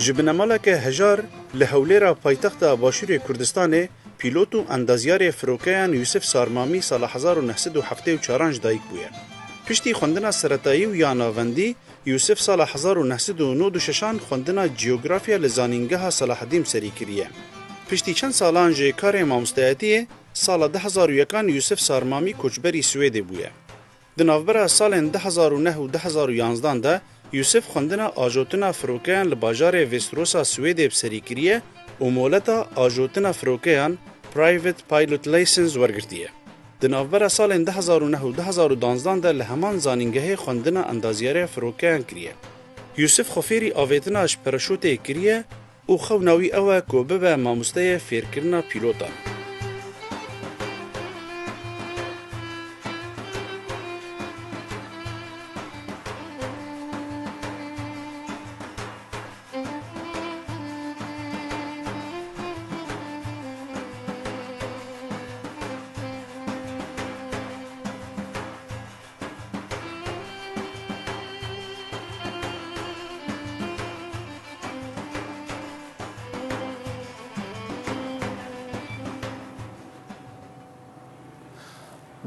جبنمالک هجار لهولێرا پایتەختە باشووری کوردستانê پیلۆت û endaziyarê firokeyan Yusuf Sarmamî sala 1974 dayîk bûye. Piştî xwendina seretayî û ya navendî, Yusuf sala 1996 xwendina Geografiya li zanîngeha Salaheddîn serî kiriye. Piştî çend salan jê karê mamosteyetiyê, sala 2001 Yusuf Sarmamî koçberî Swêdê bûye. Di navbera salên 2009 û 2011 de Yusuf xwendina ajotina firokeyan li bajarê Vesterosa Swêdê serî kiriye û moleta ajotina firokeyan Private Pilot License wergirtiye. Di navbera salên 2009 û 2012 de li heman zanîngehê xwendina endaziyarê firokeyan kiriye. Yusuf xwe fêrî avêtina ji paraşûtê kiriye û xewna wî ew e ku bibe mamosteyê fêrkirina pîlotan.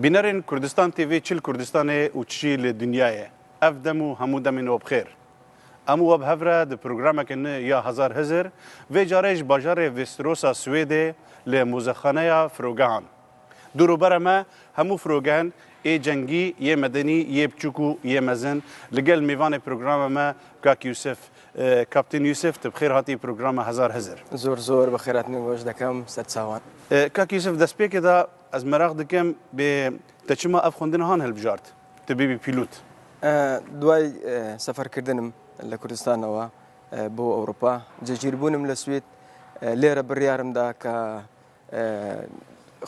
Bînerên Kurdistan TV çil Kurdistanê û çî li Dunyayê. Ev dem û hemû demên we bixêr. Em û we bihevre di programeke nû ya Hezar Hizir vê carê ji bajarê Vesterosa Swêdê li mûzexaneya firogehan. Dûrobera me hemû firogehan ê cengî, yê medenî, yê biçûk û yê mezin li gel mêvanê programa me Kak Yusuf. Kaptên Yusuf tu bixêr hatî programa Hezar Hizir. زۆر بەخێرهاتنی خۆش دەکەم سەرچاوان. Kak Yusuf destpêkê de ez merak dikim bê te çima ev xwendina han hilbijart tu bibî pîlot. دوای سەفەرکردنم لە کوردستانەوە بۆ ئەوروپا جێگیربوونم لە سوید لێرە بڕیارمدا کە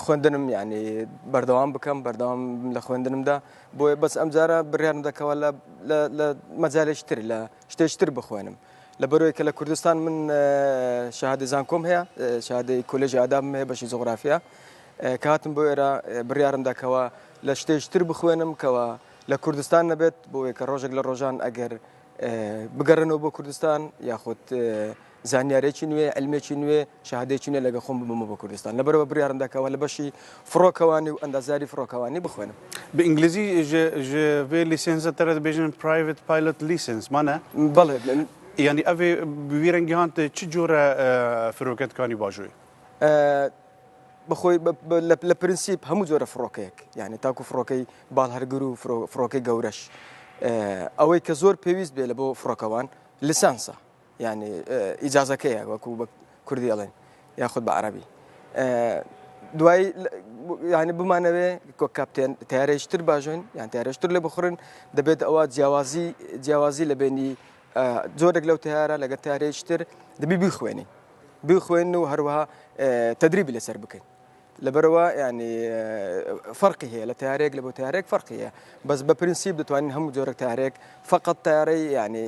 خوێندنم یعنی بەردەوام بکەم بەردەوام لە خوێندنمدا بۆیە بەس ئەمجارە بڕیارم دەکەوە لە مەجالێکتر لە شتێکتر بخوێنم لەبەرەوەی کە لە کوردستان من شەهادەی زانکۆم هەیە شەهادەی کۆلێژی ئادابم هەیە بەشی جوغرافیا کە هاتم بۆ ئێرە بڕیارم داکەوە لە شتێکتر بخوێنم کەوە لە کوردستان نەبێت بۆیە کە ڕۆژێک لە ڕۆژان ئەگەر بگەڕنەوە بۆ کوردستان یاخود زانیارێکی نوێ ئەلمێکی نوێ شەهادەیەکی نوێ لەگە خۆم ببمە بۆ کوردستان لەبەرەوە بڕیارم داکەوە لە بەشی فڕۆکەوانی و ئەندازیاری فڕۆکەوانی بخوێنم Bi İngilizî ji vê lîsensa te re dibêjin Private Pilot License mane? بەڵێ Yani ev ê bi vî rengî han te çi cure firoketkanî bajoyê? بەخۆی لە پرینسیپ هەموو جۆرە فڕۆکەیەک یعنی تاکو فڕۆکەی باڵهەرگر و فڕۆکەی گەورەش ئەوەی کە زۆر پێویست بێ لە بۆ فڕۆکەوان لیسانسە یعنی ئیجازەکەیە وەکو بە کوردی ئەڵێن یاخود بە عەرەبی دوایی یعنی بمانەوێ کاپتێن تیارەیشتر باژۆین یان تیارەشتر لێ بخورن دەبێت ئەوە جیاوازی لە بینی جۆرێک لەو تیارە لەگەڵ تیارەیشتر دەبی بخوێن و هەروەها تدریبی لەسەر بکەین لەبەرەوە ینی فەرقی هەیە لە تیارێک لە بۆ تیارێک فەرقی هەیە بەس بە پرینسیپ دەتوانین هەموو جۆرە تیارێک فقط تیارەی ینی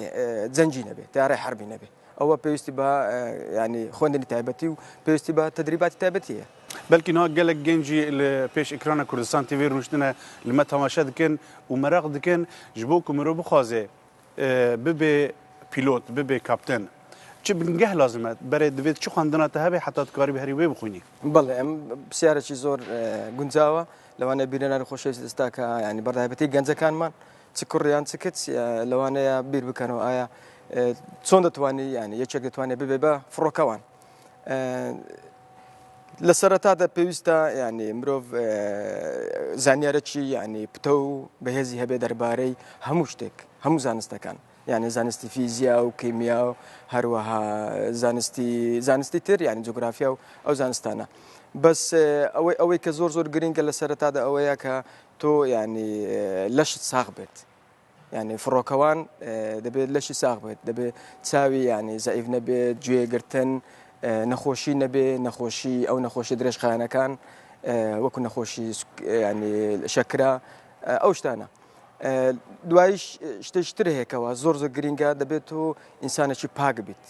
جەنجی نەبێت تیارەی حربی نەبێت ئەوە پێویستی بە ینی خوێندنی تایبەتی و پێویستی بە تدریباتی تایبەتی هەیە بەلکی نها gelek gencî li pêş ekrana Kurdistan TV rûştine li me temaşe dikin û merak dikin ji bo ku mirov bixwaze bibe pîlot bibe kapten çi bingeh lazim e berê divêt çi xwendina te hebe heta tu karî bi herî wê bixwînî بەڵێ ئەم پرسیارێکی زۆر گونجاوە لەوانەیە بینەرانی خۆشەویست ئێستا کە ینی بەردایبەتی گەنجەکانمان چ کوڕیان چ کچ لەوانەیە بیر بکەنەوە ئایا چۆن دەتوانانی ینی یەکێک دەتوانێت ببێ بە فڕۆکەوان لە سەرەتادا پێویستە ینی مرۆڤ زانیارەکی ینی پتە و بەهێزی هەبێ دەربارەی هەموو شتێک هەموو زانستەکان یعنی زانستی فیزیا و کیمیا و هەروەها زانستی تر یعنی جوگرافیا و ئەو زانستانە بەس ئەوەی کە زۆر گرنگە لە سەرەتادا ئەوەیە کە تۆ ینی لەشت ساغ بێت ینی فڕۆکەوان دەبێت لەشی ساغ بێت دەبێت چاوی ینی زەعیف نەبێت گوێگرتن نەخۆشی نەبێ نەخۆشی ئەو نەخۆشی درێژخایەنەکان وەکو نەخۆشی ینی شەکرا ئەو شتانە دوایش شتێکتر هەیەکەوە زۆر گرنگە دەبێت و ئینسانێکی پاک بیت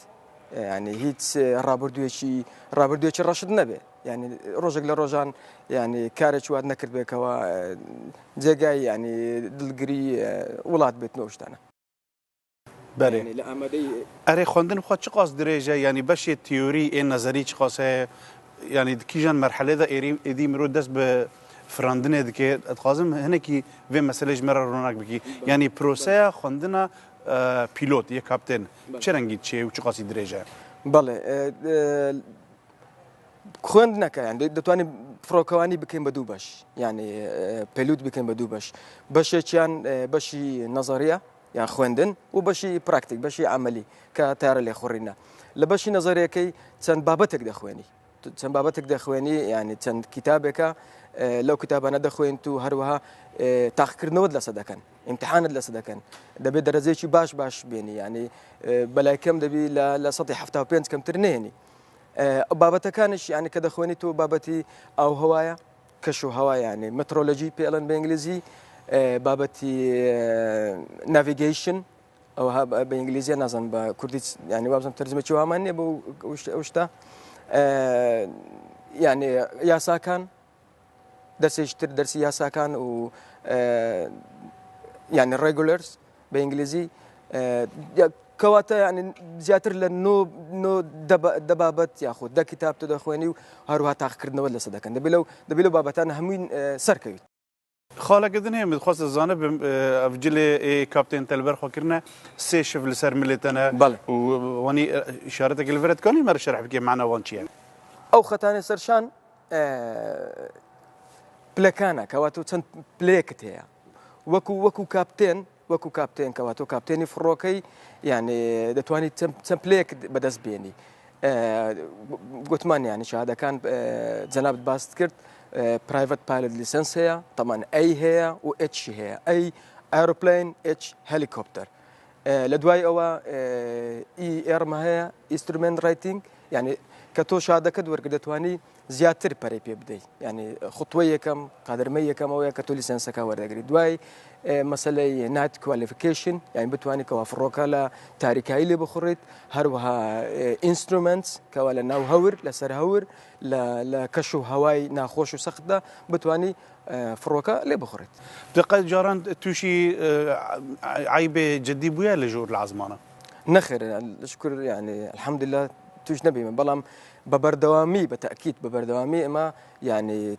ینی هیچ ڕابردوێکی ڕەشت نەبێ ینی ڕۆژێک لە ڕۆژان ینی کارێکی وات نەکرد بێکەوە جێگای ینی دڵگیری وڵات بێتنەوە شتانە بله. یعنی لە ئامادەی ئەرێ خوێندن خۆ چ قاس درێژە ینی بەشێ تیۆری ئێ نەزەری چ قاس هەیە ینی کیژان مەرحەلەدا ئێدی مرۆ دەست بە فراندنێ دکێت ئەتخوازم هەنێکی vê meselej me re ronak bikî yanî proseya xwendina pîlot yê kaptên çi rengî çê û çi qasî dirêj e بەڵێ خوێندنەکە یان دەتوانین فڕۆکەوانی بکەین بە دوو بەش یعنی پێلوت بکەین بە دوو بەش بەشێکیان بەشی نەزەریە یان خوێندن و بەشی پراکتیک بەشی عملی کە تارە لێخوڕینە لە بەشی نەزەریەکەی چەند بابەتێک دەخوێنی چەند بابەتێک دەخوێنی ینی چەند کتابێکە لەو کتابانە دەخوێنیت و هەروەها تاقیکردنەوەت لەسەر دەکەن ئیمتحانت لەسەر دەکەن دەبێت دەرەجەیەکی باش بێنی ینی بەلای کەم دەبی لە 175 کەمتر نێنی بابەتەکانش ینی کە دەخوێنی تۆ بابەتی ئاو هەوایە کەش و هەوا ینی مترۆلۆژی پێڵەن بە ئینگلیزی بابەتی ناڤیگەیشن ئەو بە ئینگلیزیە نازان بە کوردی ینی وابزانم تەرجمەی وامان نییە بۆ ئەو شتە ینی یاساکان دەرسێشتر دەرسی یاساکان و ینی ڕێگولەرز بە ئینگلیزی کەواتە ینی زیاتر لە دەبابەت یاخود دە کتاب تۆ دەخوێنی و هەروها تاقیکردنەوە لەسەر دەکەن دەبێت لەو بابەتانە هەمووی سەرکەویت خاڵەکردن هەیە دخواست زانە ئەفجلێ کاپتێن تەلبەر خۆکردنە سێ شف لەسەر ملێتەنە و وانی ئشارەتێکی لەڤێتکانی مەرە شەرح بکێ معناوان چییە ئەو خەتانێ سەرشان پلەکانە کەواتە چەند پلێکت هەیە وەکو کاپتێن کەواتۆ کاپتێنی فڕۆکەی یعنی دەتوانیت چەند پلێک بەدەست بێنی گوتمان ینی شادەکان جەنابەت باست کرد پرایڤەت پایلۆت لیسەنس هەیە تەمان ئەی هەیە و ئەچی هەیە ئەی ئایرۆپلین ئەچ هەلیکۆپتەر لە دوای ئەوە ئێرمە هەیە ئینسترومنت ڕایتینگ یعنی کە تۆ شادەکەت وەرگە دەتوانی زیاتر پەرەی پێ بدەیت ینی خوتوە یەکەم قادرمە یەکەمەوەیە کە تۆ لیسەنسەکە وەردەگری دوای مەسلەی نایت کوالیفیکیشن یعنی بتوانانی کەوا فڕۆکە لە تاریکایی لێ بخڕیت هەروەها ئینسترومنتس کەوا لە ناو هەور لەسەر هەور لە کەش و هەوای ناخۆش و سەختدا بتوانی فڕۆکە لێ بخڕیت دقت جاران تووشی عیبێ جددی بووە لە ژۆر لە عزمانە نەخێر شکر ینی الحەمدلله توش نەبیمە بەڵام بە بەردەوامی بە تەکیید بە بەردەوامی ئێمە ینی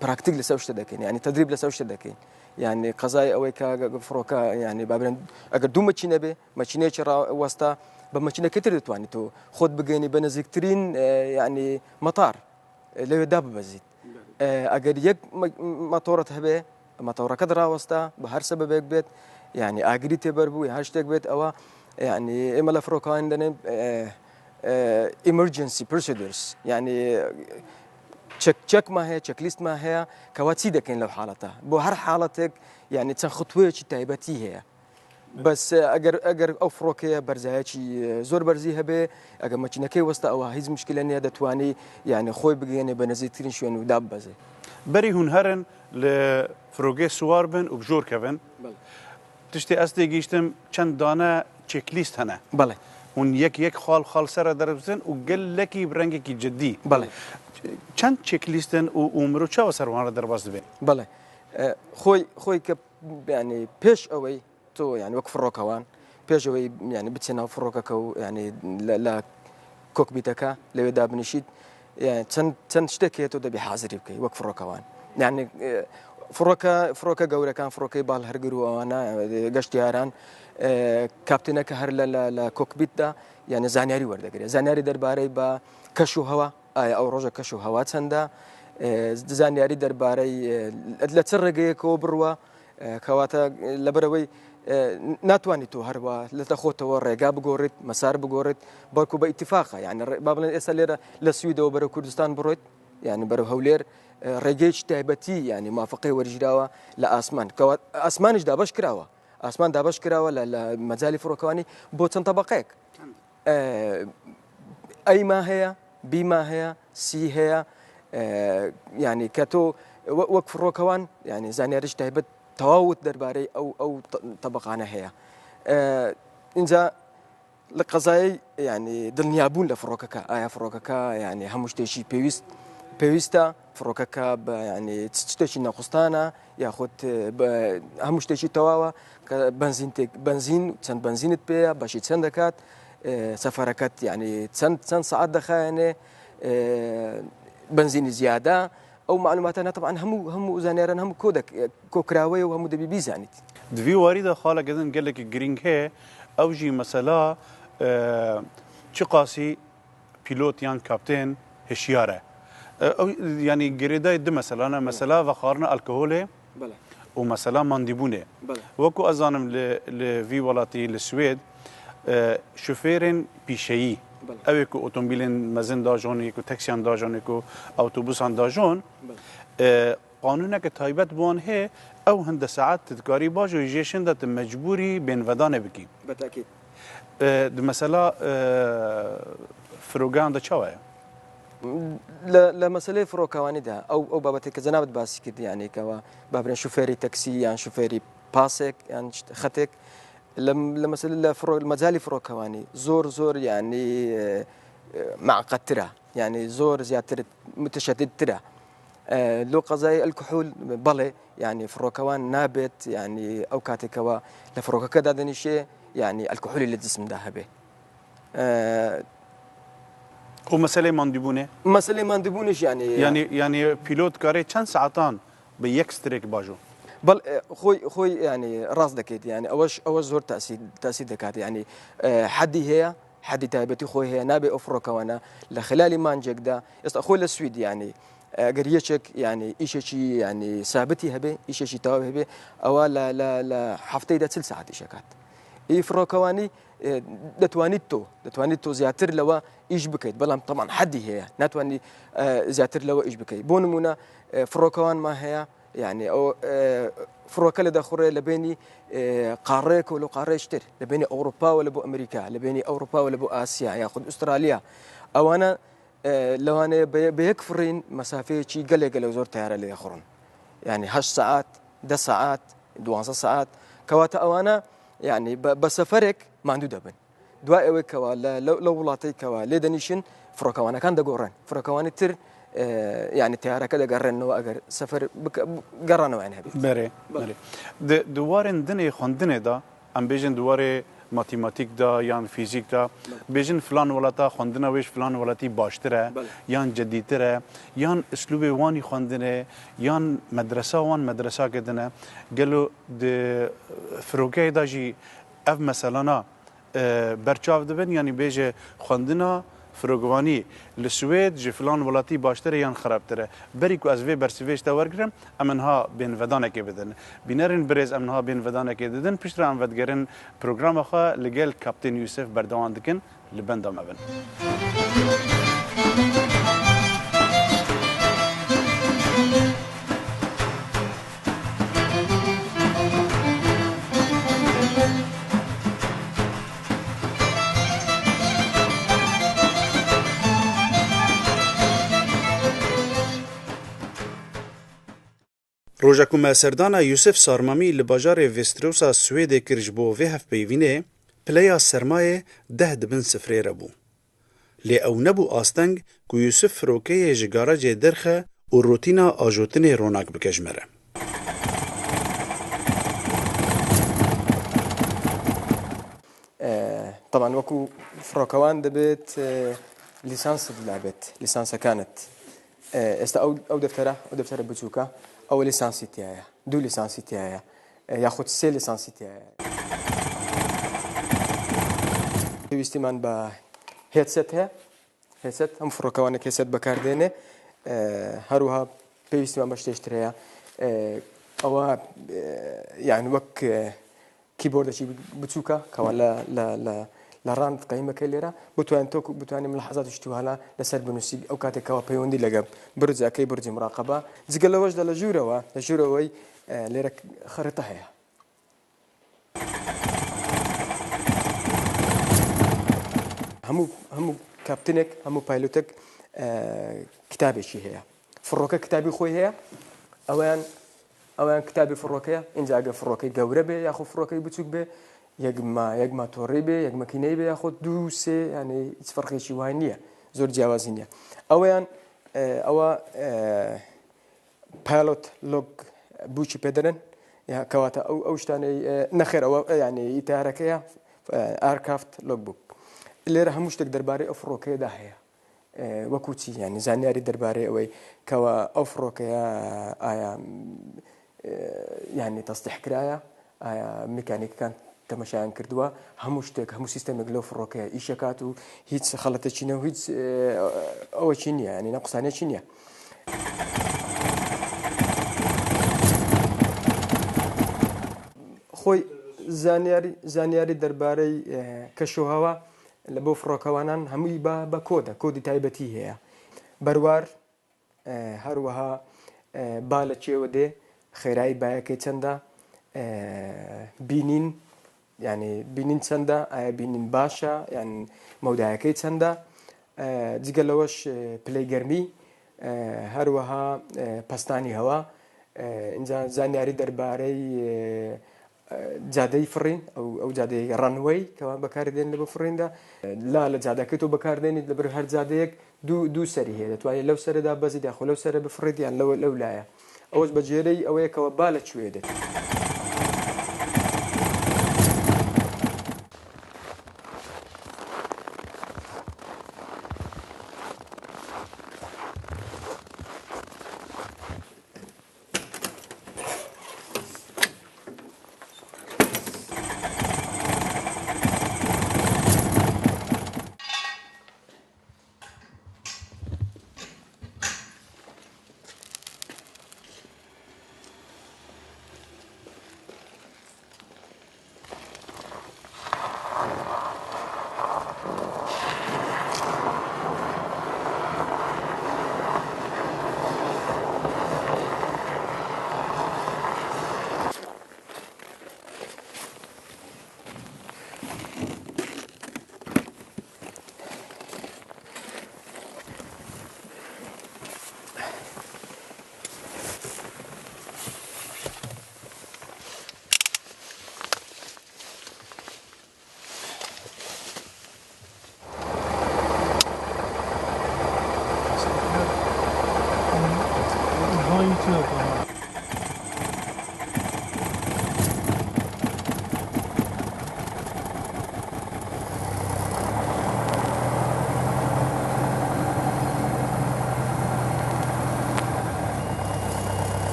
پراکتیک لەسەر شتە دەکەین ینی تەدریب لەسەر شتە دەکەین ینی قەزای ئەوەی کە فڕۆکە ینی بابرێن ئەگەر دوو مەچینە بێ مەچینێکی ڕاوەستا بە مەچینەکەی تر دەتوانیت تۆ خۆت بگەینی بە نزیکترین ینی مەتار لەوێدا ببەزیت ئەگەر یەک مەتۆڕت هەبێ مەتۆڕەکەت ڕاوەستا بە هەر سەبەبێک بێت ینی ئاگری تێبەر بوو هەر شتێک بێت ئەوە ینی ئێمە لە فڕۆکەوان دەنێن emergency procedures ینی چەکما هەیە چەکلیستما هەیە کەوا چی دەکەین لەو حاڵەتە بۆ هەر حاڵەتێک ینی چەند خوتوەیەکی تایبەتی هەیە بەس ئەگەر ئەو فڕۆکەیە بەرزایەکی زۆر بەرزی هەبێ ئەگەر مەچینەکەی وەستا ئەوە هیچ مشکلە نییە دەتوانی یعنی خۆی بگەێنێ بە نزیکترین شوێن و داببەزێ بەری هون هەرن لە فرۆگەی سوار بن و بژۆرکەبن تشتی ئەس تێگەیشتم چەند دانە چێکلیست هەنە بەڵێ هون یەک خاڵ سەرە دەربچن و گەلێکی ڕەنگێکی جددی بەڵێ چەند چێکلیستن و ئومرۆ چاوە سەروانە دەرباز دەبێت بەڵێ خۆی کە ینی پێش ئەوەی تۆ ینی وەک فڕۆکەوان پێش ئەوەی ینی بچێ ناو فڕۆکەکە و ینی لە کۆکبیتەکە لەوێدا بنیشیت چەند شتێک هەیە تۆ دەبی حازری بکەی وەک فڕۆکەوان یعنی فڕۆکە گەورەکان فڕۆکەی باڵ هەرگر و ئەوانە گەشتیاران کاپتینەکە هەر لە کۆکبیتدا یعنی زانیاری وەردەگرێت زانیاری دەربارەی بە کەش و هەوا ئایا ئەو ڕۆژە کەش و هەوا چەندە زانیاری دەربارەی لە چ ڕێگەیەکەوە بڕوە کەواتە لەبەرەوەی ناتوانیت تۆ هەروە لە دەخۆتەوە ڕێگا بگۆڕیت مەسار بگۆڕیت بەڵکو بە ئیتیفاقە یعنی با بڵێن ئێستا لێرە لە سویدەوە بەرەو کوردستان بڕۆیت یعنی بەرەو هەولێر ڕێگەیەکی تایبەتی ینی مافقەی وەرگیراوە لە ئاسمان ئاسمانیش دابش کراوە ئاسمان دابش کراوە لە مەجای فڕۆکەوانی بۆ چەند تەبەقەیەک ئەیما هەیە بیما هەیە سی هەیە ینی کە تۆ وەک فڕۆکەوان ینی زانیاریش تایبەت تەواوت دەربارەی ئەو تەبەقانە هەیە اینجا لە قەزایی ینی دڵنیابوون لە فڕۆکەکە ئایا فڕۆکەکە ینی هەموو شتێکی پێویست پێویستە فڕۆکەکە ینی شتێکی نەخستانە یاخود هەموو شتێکی تەواوە کە بنزین چەند بنزینت پێەیە بەشی چەند دەکات سەفەرەکەت ینی چەند سعات دەخایەنێ بنزینی زیادە ئەو معلوماتانە طبعا هەموو زانیاران هەموو کۆکراوەیە و هەموو دەبی بیزانیت دوی واریدا خاڵەکەدن gelekî giring heye ew jî mesela çi qasî pîlot yan kaptên hişyar e yani girêdayê di mesela mesela vexwarina alkoholê û mesela mandîbûnê wekû ez zanim li vî welatî li Swêd şofêrên pîşeyî ew ku otomobîlên mezin dajonê ku teksiyan dajonê ku awtobusan dajon qanûneke taybet bi wan heye ew hinde saet tedkarî baş û jêşin de tu mecbûrî bênvedanê bikî بەتاکید di mesela firogeyan de çawa ye لە مەسلەی فڕۆکەوانیدا ئەو بابەتێک کە جەنابەت باسی کرد یانێکەوە بابرێن شوفێری تەکسی یان شوفێری پاسێک یان خەتێک لە مەسلە لە مەجای فڕۆکەوانی زۆر ینی معقەتترە ینی زۆر زیاتر متشەددترە لۆ قەزای ئەلکحول بەڵێ ینی فڕۆکەوان نابێت ینی ئەو کاتێکەوە لە فڕۆکەکەدا دەنیشێ ینی ئەلکحولی لە جسمدا هەبێ و meselê mandîbûnê مەسلەی ماندبوونش yani pîlot karê çend saetan bi yek strêk bajo بەڵ خۆی ینی ڕاست دەکەیت ینی ئەوە زۆر تاسی دەکات ینی حەدی هەیە حەدی تایبەتی خۆی هەیە نابێ ئەو فڕۆکەوانە لە خلالی مانجێکدا ئێستا خۆی لە سوید ینی ئەگەر یەکێک ینی ئیشێکی ینی سابتی هەبێ ئیشێکی تەواو هەبێ ئەوە لە هەفتەیدا 40 ساعت ئیشەکات ئی فڕۆکەوانی دەتوانیت تۆ زیاتر لەوە ئیش بکەیت بەڵام تەمان حەدی هەیە ناتوانانی زیاتر لەوە ئیش بکەیت بۆ نمونە فڕۆکەوانمان هەیە یعنی ئەو فڕۆکە لە دەخوڕێ لە بینی قاڕەیەک و لە قاڕێشتر لە بینی ئەوروپاوە لە بۆ ئەمریکا لە بینی ئەوروپاوە لە بۆ ئاسیا یاخود ئوسترالیا ئەوانە لەوانەیە بە یەک فڕین مەسافەیەکی گەلێک لەو زۆر تیارە لێ دەخڕن ینی 8 ساعات 10 ساعات 12 ساعات کەواتە ئەوانە ینی بە سەفەرێک ماندوو دەبن دوای ئەوەیەکەوە لە وڵاتێکەوە لێ دەنیشن فڕۆکەوانەکان دەگۆڕن فڕۆکەوانی تر ینی تیارەکە دەگەڕێنەوە ئەگەر سەفەر گەڕانەوەیان هەبێت berê duwarên dinê xwendinê da em bêjin duwarê matîmatîk da yan fîzîk da bêjin filan welata xwendina wê ji filan welatî baştir e yan cedîtir e yan îslûbê wanî xwendinê yan medresa wan medresake din e gelo di firokeyê da jî ev meselana berçav dibin yanî bêje xwendina firogivanî li Swêd ji filan welatî baştir e yan xerabtir e berî ku ez vê bersivêj te wergirim em niha bênvedanekê bidin bînerên birêz em niha bênvedanekê didin piştre em vedgerin programa xwe li gel Kaptên Yusuf berdewam dikin li benda me bin. Roja ku me serdana Yusuf Sarmamî li bajarê Vesterosa Swêdê kir ji bo vê hevpeyvînê, pileya sermayê 10 dibin sifrê re bû. Lê ew nebû asteng ku Yusuf firokeyê ji garajê derxe û rotîna ajotinê ronak bike ji me re. طبعا وەکو فڕۆکەوان دەبێت لیسانس لابێت لیسانسەکانت ئێستا ئەو دەفتەرە بچووکە ئەوە لیسانسی تایە دوو لیسانسی تایە یاخود سێ لیسانسی تایە پێویستیمان بە هێدسەت هەیە هێدسەت ئەم فڕۆکەوانێک هێدسەت بەکاردێنێ هەروها پێویستیمان بە شتێشتر هەیە ئەوە یان وەک کیبۆردێکی بچووکە کەوا لە ڕاند قەیمەکە لێرە بتوانین ملاحەزات شتوهالا لەسەر بنووسی ئەو کاتێکەوە پەیوەندی لەگە برجەکەی برجی مراقەبە جگە لەوەشدا لە ژوورەوەی لێرە خەرتە هەیە هەموو کاپتنێک هەموو پایلۆتێک کتابێکی هەیە فڕۆکە کتابی خۆی هەیە ئەویان کتابی فڕۆکەیە اینجا ئەگە فڕۆکەی گەورە بێ یاخۆ فڕۆکەی بچووک بێ یەک ماتۆڕی بێ یەک مەکینەی بێ یاخۆ دوو سێ ینی هیچ فەرقێکی وای نییە زۆر جیاوازی نییە ئەویان ئەوە پایلۆت لۆگ بووکی پێدەرن کەواتە ئەو شتانەی نەخێر ئەوە ینی ئیتارەکەیە ئارکافت لۆگ بوو لێرە هەموو شتێک دەربارەی ئەو فڕۆکەیەدا هەیە وەکوچی ینی زانیاری دەربارەی ئەوەی کەەوە ئەو فڕۆکەیە ئایا ینی تەستیحکرایە ئایا میکانیکەکان تەمەشایان کردووە هەموو شتێک هەموو سیستەمێک لەو فڕۆکەیە ئیشەکات و هیچ خەڵەتێکی نە و هیچ ئەوەی نییە ینی نەقسانێکی نییە. خۆی زانیاری دەربارەی کەشوهەوا لە بۆ فڕۆکەوانان هەمووی بە کۆدە کۆدی تایبەتی هەیە بەروار هەروەها با لە چێوە دێ خێرایی بایەکەی چەندە بینین ینی بینین چەندە ئایا بینین باشە یان مەودایەکەی چەندە جگە لەوەش پلەی گەرمی هەروەها پەستانی هەوا اینجا زانیاری دەربارەی جادەی فڕین ئەو جادەی ڕەنوەی کەوان بەکاردێن لە بە فڕیندا لا لە جادەکەی تۆ بەکاردێنیت لەبەر هەر جادەیەک دوو سەری هەیە دەتوانێت لەو سەردا بەزی داخۆ لەو سەرە بفڕیت یان لەو لایە ئەوەش بەجێرەی ئەوەیەکەوە با لە کوێ دێت.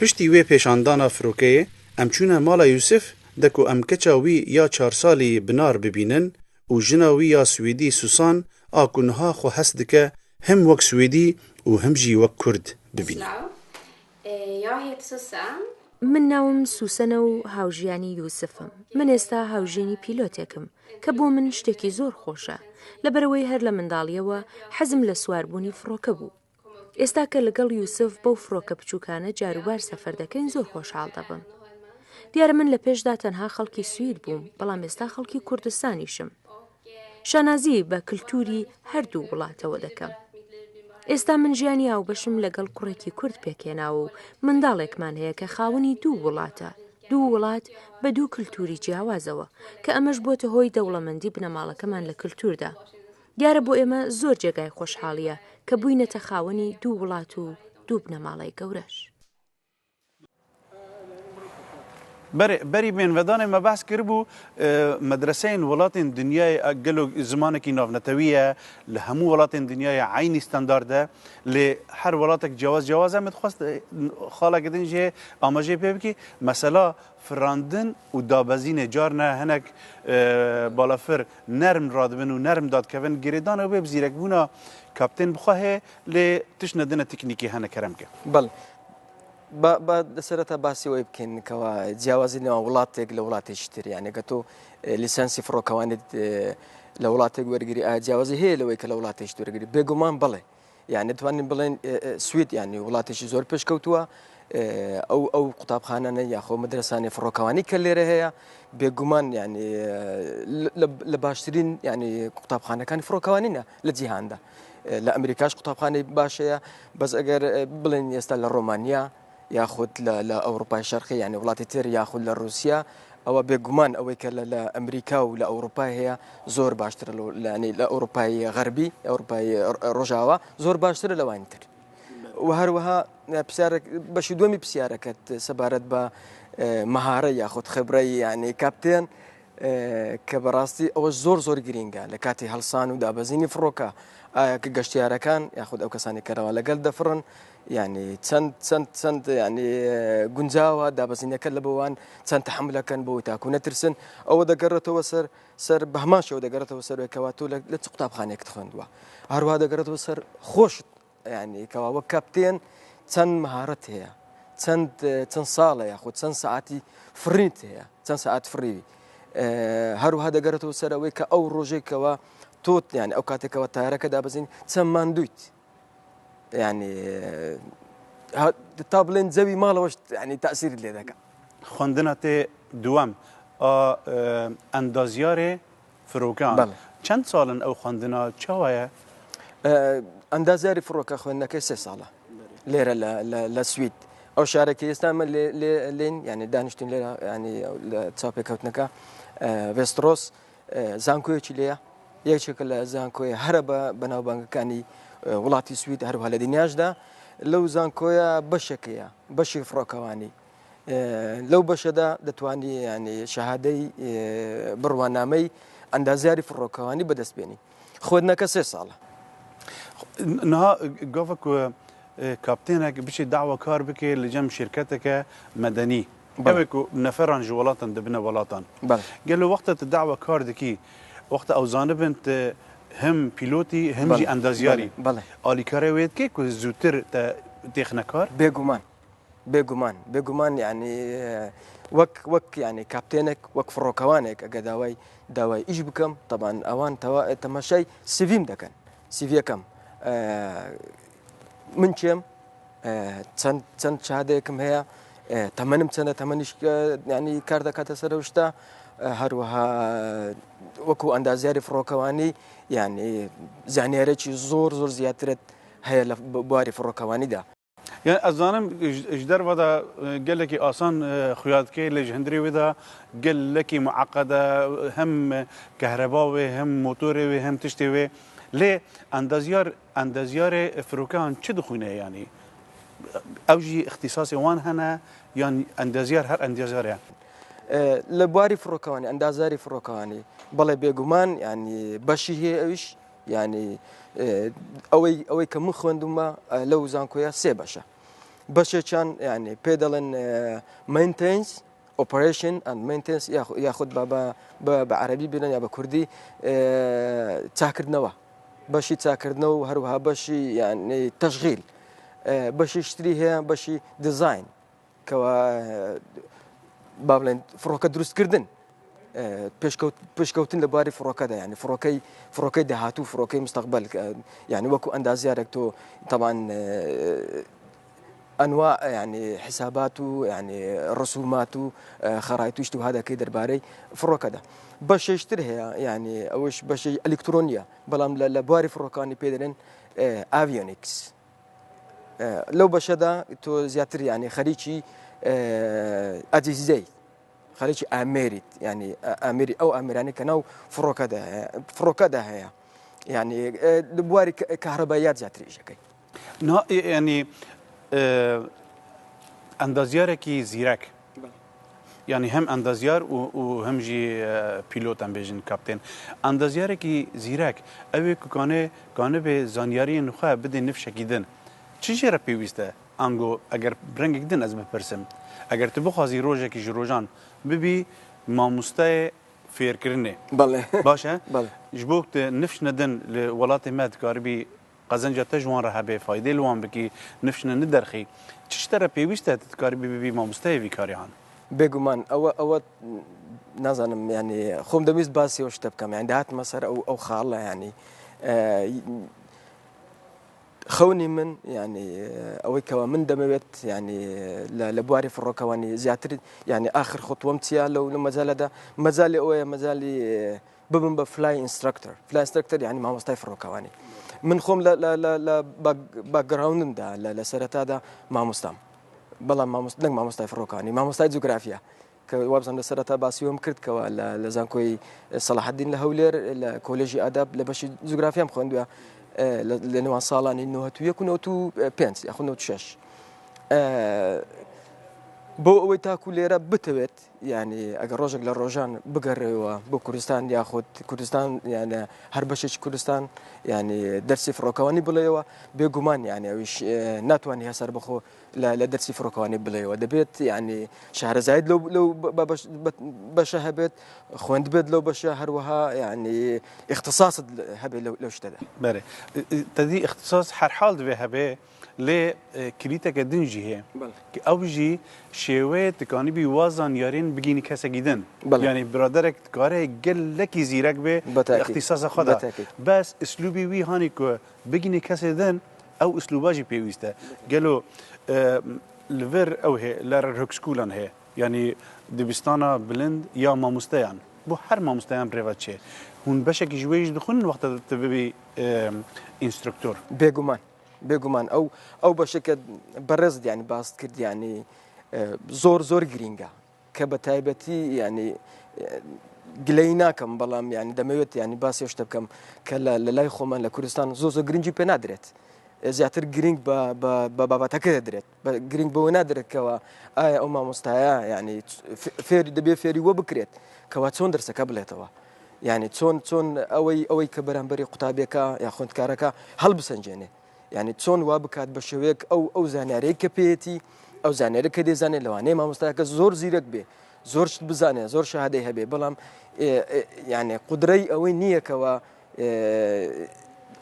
پشتی وێ پێشاندانا فرۆکەیە ئەم چوونە ماڵە یوسف دەکو ئەم کەچا وی یا 4 ساڵی بنار ببینن و ژنا وی یا سوێدی سوسان ئاکونها خۆ هەست دکە هەم وەک سوێدی و هەم ژی وەک کورد ببینن. من ناوم سوسەنە و هاوژیانی یوسفم. من ئێستا هاوژێنی پیلۆتێکم کە بۆ من شتێکی زۆر خۆشە لەبەرەوەی هەر لە منداڵیەوە حەزم لە سواربوونی فڕۆکە بوو. ئێستا کە لەگەڵ یوسف بەو فڕۆکە بچووکانە جاروبار سەفەر دەکەین زۆر خۆشحاڵ دەبم. دیارە من لە پێشدا تەنها خەڵکی سوید بووم بەڵام ئێستا خەڵکی کوردستانیشم. شانازی بە کللتوری هەردوو وڵاتەوە دەکەم. ئێستا من ژیانی هاوبەشم لەگەڵ کوڕێکی کورد پێکێناوە و منداڵێکمان هەیە کە خاوەنی دوو وڵاتە دوو وڵات بە دوو کللتوری جیاوازەوە کە ئەمەش بۆتە هۆی دەوڵەمەندی بنەماڵەکەمان لە کللتوردا. دیارە بۆ ئێمە زۆر جێگای خۆشحاڵیە کە بووینەتە خاوەنی دوو وڵات و دوو بنەماڵی گەورەش. بەری بێنڤدانێ مە بەس کرد بوو مەدرسەین وڵاتین دنیای گەلو زمانێکی ناونەتەویە لە هەموو وڵاتین دنیای عینی ستانداردە لێ هەر وڵاتێک جیاواز ئەمە دخواست خاڵێکدن ژێ ئاماژێ پێ بکە مەسەلا فراندن و دابەزینێ جارنە هەنێک بالافر نەرم ڕادبن و نەرم دادکەون گرێدانە وێ بزیرەک بوونا کاپتین بخواهێ لێ تش نەدنە تکنیکی هەنە کەرەمکە. بەڵێ با دەسەرەتا باسی وی بکەین کەەوە جیاوازی نێوە وڵاتێک لە وڵاتێکی تر یانەکە تۆ لیسانسی فڕۆکەوانت لە وڵاتێک وەرگری جیاوازی هەیە لەوەی کە لە وڵاتێکی وەرگری بێگومان بڵێ یان دەتوانین بڵێن سوید ینی وڵاتێکی زۆر پێشکەوتووە ئەو قوتابخانانە یاخۆ مدرسانی فڕۆکەوانی کە لێرە هەیە بێگومان ینی لە باشترین ینی قوتابخانەکانی فڕۆکەوانینە لە جیهاندا لە ئەمریکاش قوتابخانەی باشەیە بەس ئەگەر بڵێن ئێستا لە ڕۆمانیا یاخود لە ئەوروپای شەرقی یعنی وڵاتی تر یاخود لە رووسیا ئەوە بێگومان ئەوەی کە لە ئەمریکا و لە ئەوروپای هەیە زۆر باشترە ینی لە ئەوروپای غەربی ئەوروپای ڕۆژاوە زۆر باشترە لەوانی تر و هەروەها بەشی دومی پرسیارەکەت سەبارەت بە مەهارە یاخود خبرەی یعنی کاپتێن کە بەڕاستی ئەوە زۆر گرینگە لە کاتی هەڵسان و دابەزینی فڕۆکە ئایا کە گەشتیارەکان یاخود ئەو کەسانی کەرەوە لەگەڵ دەفڕن ینی چەند ینی گونجاوە دابەزینەکە لە بەوان چەند تەحملەکەن بۆ تاکو نەترسن ئەوە دەگەڕێتەوە سەر بە هەماشەوە دەگەڕێتەوە سەرێکەوە تۆ لە چ قوتابخانێک خوێندووە هەروها دەگەڕێتەوە سەر خۆشت ینی کەوا وەک کاپتێن چەند مەهارەت هەیە چەند ساڵە یاخود چەند سعاتی فڕیت هەیە چەند سعات فڕیوی هەروها دەگەڕێتەوە سەر ئەوەی کە ئەو ڕۆژێکەوە تۆت یان ئەو کاتێکەوە تارەکە دابەزین چەند ماندویت ینی تا بڵێن زەوی ماڵەوەش ینی تاسیری لێ دەکات خوێندنە تێ دووەم ئەندازیارێ فرۆکان چەند ساڵن ئەو خوێندنە چاوایە ئەندازیاری فڕۆکە خوێندنەکەی 3 ساڵە لێرە لە سوید ئەو شارێکی ئێستامە لێن ینی دانیشتین لێرە ینی لە چاپێککەوتنەکە ڤێسترۆس زانکۆیەکی لێە یەکێکە لە زانکۆی هەرە بە بەناوبانگەکانی وڵاتی سوید هەروها لە دنیاشدا لەو زانکۆیە بەشێکەیە بەشی فڕۆکەوانی لەو بەشەدا دەتوانی ینی شەهادەی بڕوانامەی ئەندازیاری فڕۆکەوانی بەدەستبێنی خوێندنەکە 3 ساڵە نها گاوەک کاپتێنێک بچێ داوا کار بکێ لە جەم شرکەتێکە مەدەنی ئەوێک و نەفەران ji وڵاتان دەبنە وڵاتان گەل وەختە داوا کار دەکی وەختە ئەو زانبن هم پیلۆتی هەمجی ئەندازیاری ئالیکارە وێت کێ و زووتر تێخنەکار بێگومان ینی وەک ینی کاپتێنێک وەک فڕۆکەوانێک ئەگە داوای ئیش بکەم تەبان ئەوان تەماشای سڤیم دەکەن سیڤەکەم من چێم چەند شادەیەکم هەیە تەمەنم چەندە تەمەنیش ینی کار دەکاتە سەرە شتا هەروەها وەکو ئەندازیاری فڕۆکەوانی یعنی زانیارێکی زۆر زیاترت هەیە لە بواری فڕۆکەوانیدا یان ئەزانم ji dervada gelekî asan xuyadkê li ji hindirê wê de gelekî mueqede hem kehreba wê hem motorê wê hem tiştê wê lê endaziyarê firokan çi dixwîne yanî ew jî ixtisasê wan hene yan endaziyar her endaziyar ye لە بواری فڕۆکەوانی ئەندازاری فڕۆکەوانی بەڵێ بێگومان ینی بەشی هەیە ئەویش ینی ئەوەی کە من خوێندومە لەو زانکۆیە 3 بەشە بەشێکیان ینی پێ دەڵێن مینتینس ئۆپەرێشن ئەند مینتینس یاخود بە عەرەبی بێنن یا بە کوردی چاکردنەوە بەشی چاکردنەوە و هەروەها بەشی ینی تەشغیل بەشی شتری هەیە بەشی دیزاین کەوە با بڵێن فڕۆکە دروستکردن پێشکەوتن لە بواری فڕۆکەدا ینی فڕۆکەی داهاتوو فڕۆکەی مستەقبەل ینی وەکو ئەندازیارێک تۆ تەبان ئەنواع ینی حسابات و ینی ڕسومات و خەڕای توشت و هادەکەی دەربارەی فڕۆکەدا بەشێشتر هەیە ینی ئەوش بەشی ئەلکترۆنیە بەڵام لە بواری فڕۆکانی پێدەرێن ئاڤیۆنیکس لەو بەشەدا تۆ زیاتر ینی خەریکی ئەجیزەی خەریکی ئامێریت ینی ئامێری ئەو ئامێرانی کە ناو فڕۆکەدا هەیە ینی لە بواری کارەباییات زیاتر ئیشەکەی ینی ئەندازیارێکی زیرەک ینی هەم ئەندازیار و هەمژی پیلۆتان بێژن کاپتێن ئەندازیارێکی زیرەک ئەوێ کانە بێ زانیاری نخوا بدێ نفشەکی دن چی ژێرە پێویستە ئەنگۆ ئەگەر برنگێک دن ئەس بپرسم ئەگەر تو بخوازی ڕۆژێکی ji ڕۆژان ببی مامۆستای فێرکردنێ باشە ji bo tu nifş nedin li welatê me dikaribî qezenca te ji wan re hebe faydê li wan bikî nifşine niderxî çi ji te re pêwîst e tu dikaribî bibî mamosteyê vî kariyan بێگومان ئەوە نازانم ینی خۆم دەویست باسی ئەو شتە بکەم یان داهاتمە سەر ئەو خاڵە ینی خەونی من ینی ئەوەی کەەوە من دەمەوێت ینی لە بواری فڕۆکەوانی زیاتر ینی آخر خۆتوەم چیا لەو مەجالەدا مەجای ئەوەیە مەجای ببم بە فلای ئینستراکتەر ینی مامۆستای فڕۆکەوانی من خۆم لە باگراوندمدا لە سەرەتادا مامۆستام بەڵام نەک مامۆستای فڕۆکەوانی مامۆستای جوگرافیا کە وابزانم لە سەرەتا باسیەوەم کرد کەەوە لە زانکۆی سەلاحەدین لە هەولێر لە کۆلێژی ئاداب لە بەشی جوگرافیام خوێندووە لە نێوان ساڵانی 91 و 95 یاخود 96 بۆ ئەوەی تاکو لێرە بتەوێت یعنی ئەگەر ڕۆژێک لە ڕۆژان بگەڕێەوە بۆ کوردستان یاخود کوردستان یانە هەر بەشێکی کوردستان ینی دەرسی فڕۆکەوانی بڵێەوە بێگومان یعنی ئەویش ناتوانانی هەسەر بخۆ لە دەرسی فڕۆکەوانی بڵێەوە دەبێت ینی شارەزایت لەو بەشە هەبێت خوێند بێت لەو بەشە هەروەها ینی اختصاصت هەبێت لەو شتەدا بەێ تەدی اختصاص هەرحاڵ دەبێ هەبێ لێ کلیتەکە دنجی هەیە ئەوژی شێوەیە تکانیبی وازان یارین بگینی کەسێکی دن ینی برادێک کارەیە گەلەکی زیرەک بێ اختصاصە خۆدا بەس ئسلوبی وی هانی کە بگینی کەسێ دن ئەو ئسلوباژی پێویستە گەلۆ لەڤێر ئەو هەیە لە هۆکسکولان هەیە ینی دبستانە بلند یا مامۆستەیان بۆ هەر مامۆستەیان برێڤە چێ هون بەشێکی ژوێژ دخون وەختە ببی ئینسترکتۆر بێگومان ئەو بەشەکە بەڕێز ینی باست کرد ینی زۆر گرینگە کە بە تایبەتی ینی گلەی ناکەم بەڵام ینی دەمەوێت ینی باسی شتە بکەم کە لە لای خۆمان لە کوردستان زۆر گرنگی پێ نادرێت زیاتر گرنگ بە بابەتەکە دەدرێت گرنگ بەوە نادرێتکەوە ئایا ئەو مامۆستایە ینی دەبێ فێری وە بکرێت کەوا چۆن دەرسەکە بڵێتەوە ینی چۆن ئەوەی کە بەرامبەری قوتابیەکە یا خوێندکارەکە هەڵبسەنجێنێ ینی چۆن وا بکات بە شێوەیەک ئەو زانیارەیە کە پێێتی ئەو زانێرە کە دەیزانێت لەوانەیە مامۆستاکە زۆر زیرەک بێ زۆر شت بزانێت زۆر شەهادەی هەبێ بەڵام ینی قودرەی ئەوەی نییەکەوە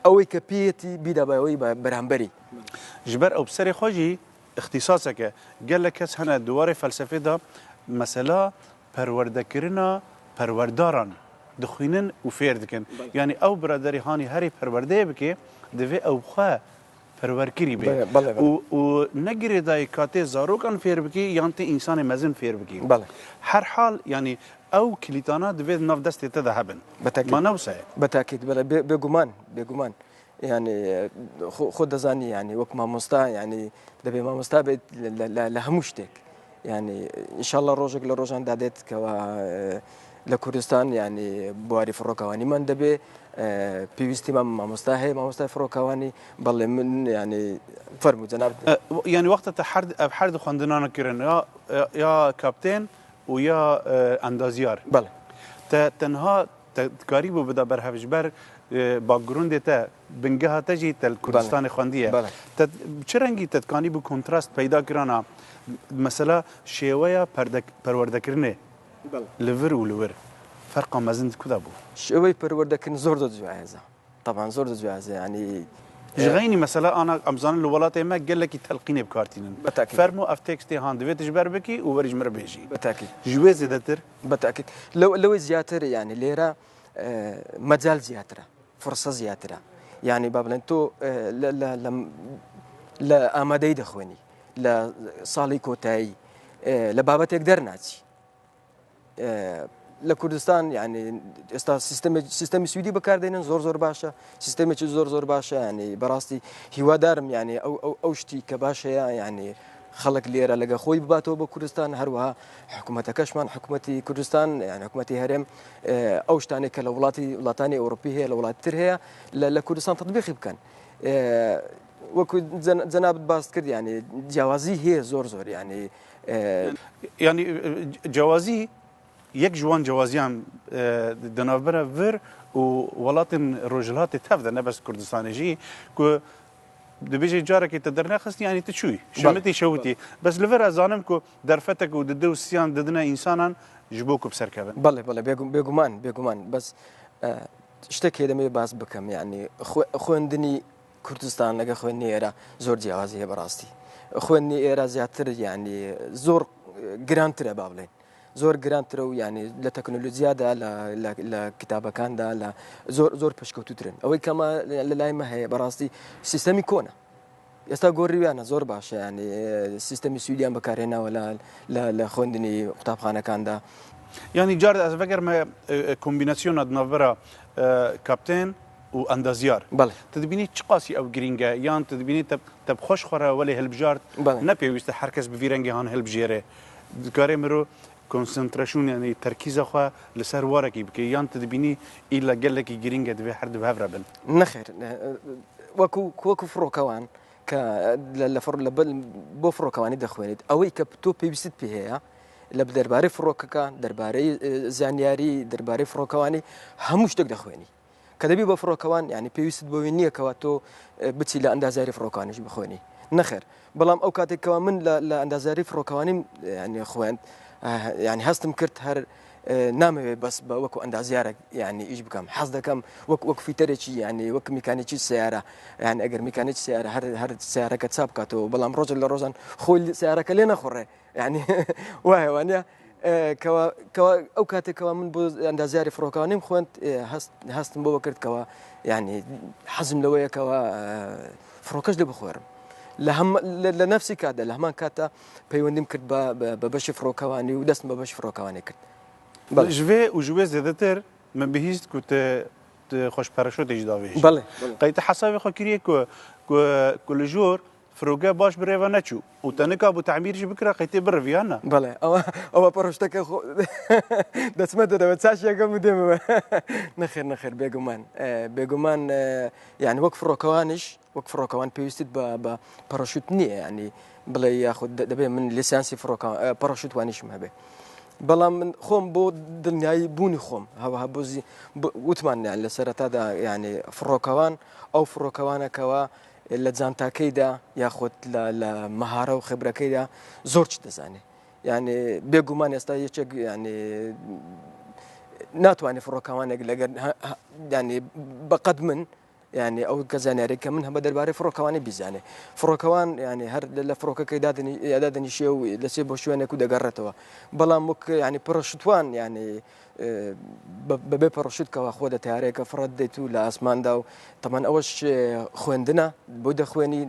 ئەوەی کە پێێتی بیدابەوەی بەرامبەری ژبەر ئەو سەری خۆشی اختصاصەکە گەلە کەس هەنە دووارەی فەلسەفێدا مەسەلا پەروەردەکردنە پەروەرداران دخوێنن و فێر دکن ینی ئەو برادەری هانی هەری پەروەردەیە بکێ دەبێ ئەو خوا پەروەرکری بێ و نەگرێ دای کاتێ زارۆکان فێر بکە یان تێ ئینسانی مەزن فێر بکە هەر حاڵ ینی ئەو کلیتانە دەبێت ناو دەستێتەدا هەبن مانەوسە بەتاکیت بێگومان ینی خۆ دەزانی ینی وەک مامۆستا ینی دەبێ مامۆستا بێت لە هەموو شتێک ینی ئینشاڵڵا ڕۆژێک لە ڕۆژان دادێت کەەوە لە کوردستان ینی بواری فڕۆکەوانیمان دەبێ پێویستیمان مامۆستا هەیە مامۆستای فڕۆکەوانی بەڵێ من ینی فەرموو جەناب ینی وەختە هەردوو خوێندنانەکردن یا کاپتێن و یا ئەندازیار بەڵێ تەنها کاری بۆ بدا بەرهەڤژبەر باگروندێتە بنگەهاتەژی تەل کوردستانی خوێندیە چ ڕەنگی تەتکانی بوو کۆنتراست پەیدا کرانە مەسەلا شێوەیە پەروەردەکردنێ لەڤر و لەور فەرقا مەزن کودا بوو شێوەی پەروەردەکردن زۆر جوایزە طبعا زۆر جوایزە ینی ژغینی مەسەلا ئانا ئەمزانن لە وڵاتی ئێمە گەلێکی تەلقینێ بکارتینن فەرمو ئەف تێکستی هاان دەوێت ژبەر بکی و وەریش مرە بێژی بەتاکیت ژوێ زێدەتر بەتاکیت لەوەی زیاتر ینی لێرە مەجال زیاترە فرسە زیاترە ینی با بڵێن تۆ لە ئامادەی دەخوێنی لە ساڵی کۆتایی لە بابەتێک دەرناچی لە کوردستان ینی ئێستا سیستەمی سویدی بەکاردێنن زۆر باشە سیستەمێکی زۆر باشە ینی بەڕاستی هیوادارم ینی ئەو شتی کە باشەیە ینی خەڵک لێرە لەگە خۆی بباتەوە بە کوردستان هەروەها حکوومەتەکەشمان حکوومەتی کوردستان یعنی حکوومەتی هەرێم ئەو شتانێک کە لە وڵاتانی ئەوروپی هەیە لە وڵاتتر هەیە لە کوردستان تەطبیقی بکەن وەکو جەنابەت باست کرد ینی جیاوازی هەیە زۆر ینی جیاوازی یەک جوان جیاوازیان دەناوبەرە ڤر و وڵاتن ڕۆژهڵاتی تەفدە نەبەست کوردستانێژی کو دەبێژێ جارێکی تە دەرنەخستی ینی تە چووی شەمەتی شەوتی بەس لەڤەر ئەزانم کو دەرفەتێک و دەدە و سییان دەدنە ئینسانان ji بۆ کو بسەرکەبن بەڵێ بێگومان بەس شتێک دەمێ باس بکەم ینی خوێندنی کوردستان لەگە خوێندنی ئێرە زۆر جیاوازی هەیە بەڕاستی خوێندنی ئێرە زیاتر ینی زۆر گرانترە با بڵێن زۆر گرانترە و ینی لە تەکنۆلۆژیادا لە کتابەکاندا لە زۆر پشکەوتوترن ئەوەی کەمە لە لایمە هەیە بەڕاستی سیستەمی کۆنە ئێستا گۆڕیویانە زۆر باشە ینی سیستەمی سویدیان بەکارهێناوە لە خوێندنی قوتابخانەکاندا ینی جار ئەزڤەگەرمە کۆمبیناسیۆنە ناوبەرە کاپتێن و ئەندازیار تدبینی چ قاسی ئەو گرینگە یان تدبینی تەبخۆش خۆرە وەلی هەلبژارد نەپێویستە هەرکەس بڤیرەنگی هاان هەلبژێرێ دکارێ مرۆ کنسنتراسیون یعنی ترکیز خو لسر وارکی بکە یان تدبینی ئیلا گەلێکی گرینگە دەبێ هەر دەبێ هەڤرا بن نەخێر وەکو فڕۆکەوان کە بۆ فڕۆکەوانی دەخوێنیت ئەوەی کە تۆ پێویستت پێ هەیە لە دەربارەی فڕۆکەکە دەربارەی زانیاری دەربارەی فڕۆکەوانی هەموو شتێک دەخوێنی کە دەبی بە فڕۆکەوان ینی پێویست بۆی نییە کەوا تۆ بچی لە ئەندازاری فڕۆکانیش بخوێنی نەخێر بەڵام ئەو کاتێکەوە من لە ئەندازاری فڕۆکەوانیم ینی خوێند ینی هەستم کرد هەر نامەوێت بەس بە وەکو ئەندازیارێک ینی ئیش بکەم حەز دەکەم وەک فیتەرێکی ینی وەک میکانێکی سیارە یان ئەگەر میکانێکی سیارە هەر سیارەکە چاپ بکاتەوە بەڵام ڕۆژێک لە ڕۆژان خۆی سیارەکە لێ نەخۆڕێ ینی وایە وانە ئەو کاتێکەوە من بۆ ئەندازیاری فڕۆکەوانیم خوێند هەستم بۆ بکردکەوە ینی حەزم لەوەیەکەوە فڕۆکەش لێ بخۆێرم لە نفسی کاتدا لە هەمان کاتە پەیوەندیم کرد بە بەشی فڕۆکەوانی و دەستم بە بەشی فڕۆکەوانی کرد جوێ و ژوێ زێدەتر من بهیست کو خۆش پەرەشۆتێکی داوێژ بەڵێ قەیتە حەساوی خۆ کریە کو لە ژۆر فرۆگە باش برێوە نەچوو و تەنکا بۆ تعمیریش بکرا قەیتێ بڕڤیانە بەڵێ ئەوە پەرۆشتەکە دەچمە دەرەوە چاشێکەکەم و دێمەوە نەخێر بێگومان یعنی وەک فڕۆکەوانیش وەک فڕۆکەوان پێویستیت بە پەرۆشوت نییە ینی بڵێ یاخود دەبێت من لیسانسی پەرۆشوتوانیشم هەبێ بەڵام من خۆم بۆ دڵنیایی بوونی خۆم هەوەها بۆزی وتمان لە سەرەتادا ینی فڕۆکەوان ئەو فڕۆکەوانەکەوە لە جانتاکەیدا یاخود لە مەهارە و خبرەکەیدا زۆر چ دەزانێ ینی بێگومان ئێستا یەکێک ینی ناتوانێت فڕۆکەوانێک لەگەر ینی بەقەد من ینی ئەو کە زانیارێککە من هەبە دەربارەی فڕۆکەوانی بیزانێ فڕۆکەوان ینی هەر لە فڕۆکەکەی دادنیشێ و لەسێ بۆ شوێنێک و دەگەڕێتەوە بەڵام وەک ینی پەرۆشتوان ینی بەبێ پەرۆشتکەوە خۆ دە تیارەیەکە فڕەت دێت و لە ئاسماندا و تەمان ئەوەش خوێندنە بۆ دەخوێنی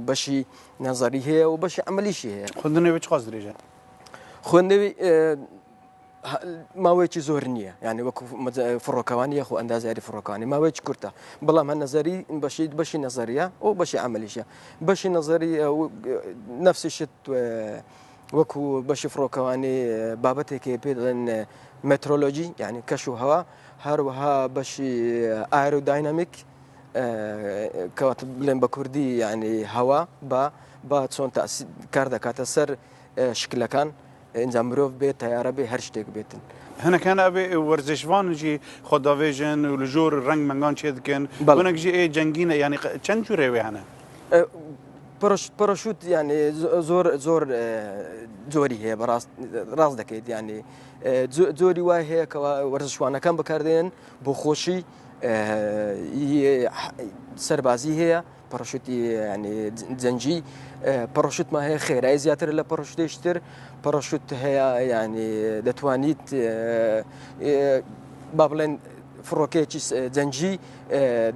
بەشی نەزەری هەیە و بەشی ئەمەلیشی هەیە خوێندنەوەی چ خاص درێژە خوێندنەوەی ماوەیەکی زۆر نییە ینی وەکو فڕۆکەوانی یەخ و ئەندازیاری فڕۆکەوانی ماوەیەکی کورتە بەڵام هەر نەزەری بەشی نەزەریە و بەشی ئەمەلیشە بەشی نەزەری نەفسی شت وەکو بەشی فڕۆکەوانی بابەتێکی پێ دەڵێن مترۆلۆژی ینی کەش و هەوا هەروەها بەشی ئایرۆداینامیک کەواتە بڵێن بە کوردی ینی هەوا با چۆن کار دەکاتە سەر شکلەکان اینجا مرۆڤ بێت تیارە بێ هەر شتێک بێتن هەنەکان ئەبێ وەرزشوانجی خۆداوێژن و لە ژۆر ڕنگ مەنگان چێ دکەن بەنەکژی ئێ جەنگینە ینی چەند جوورێوێ هەنە پەرۆشوت ینی زۆر جۆری هەیە ڕاست دەکەیت ینی جۆری وای هەیە کە وەرزشوانەکان بەکاردێن بۆ خۆشی سەربازی هەیە پەرۆشوتی ینی جەنجی پەرۆشوتمان هەیە خێرایی زیاتر لە پەرۆشتێشتر پەرۆشوت هەیە ینی دەتوانیت با بڵێن فڕۆکەیەکی جەنجی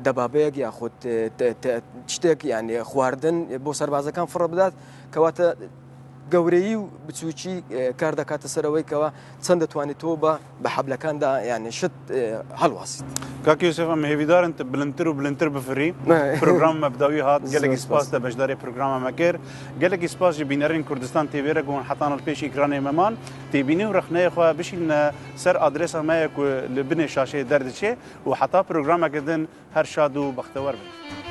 دەبابەیەک یاخود شتێک ینی خواردن بۆ سەربازەکان فڕە بدات کەواتە گەورەیی و بچووکی کار دەکاتە سەرەوەی کەەوە چەند دەتوانێت تۆ بە حەبلەکاندا یعنی شت هەڵواست کاکی یوسف ئەم هێویدارن بلندتر و بلندتر بفری پروگرام مەبداوی هات گەلێکی سپاس دە بەشداری پروگرامەمە کرد گەلێکی سپاسی بینەرین کوردستان تێوێرە گۆن حتان پێشی ئیکرانێ مەمان تێبینی و رەخنەیەخوا بشینە سەر ئادرێسە مایەک و لە بنێ شاشەیە دەردەچێ و حتا پروگرامەکردن هەر شاد و بەختەوەەر بن.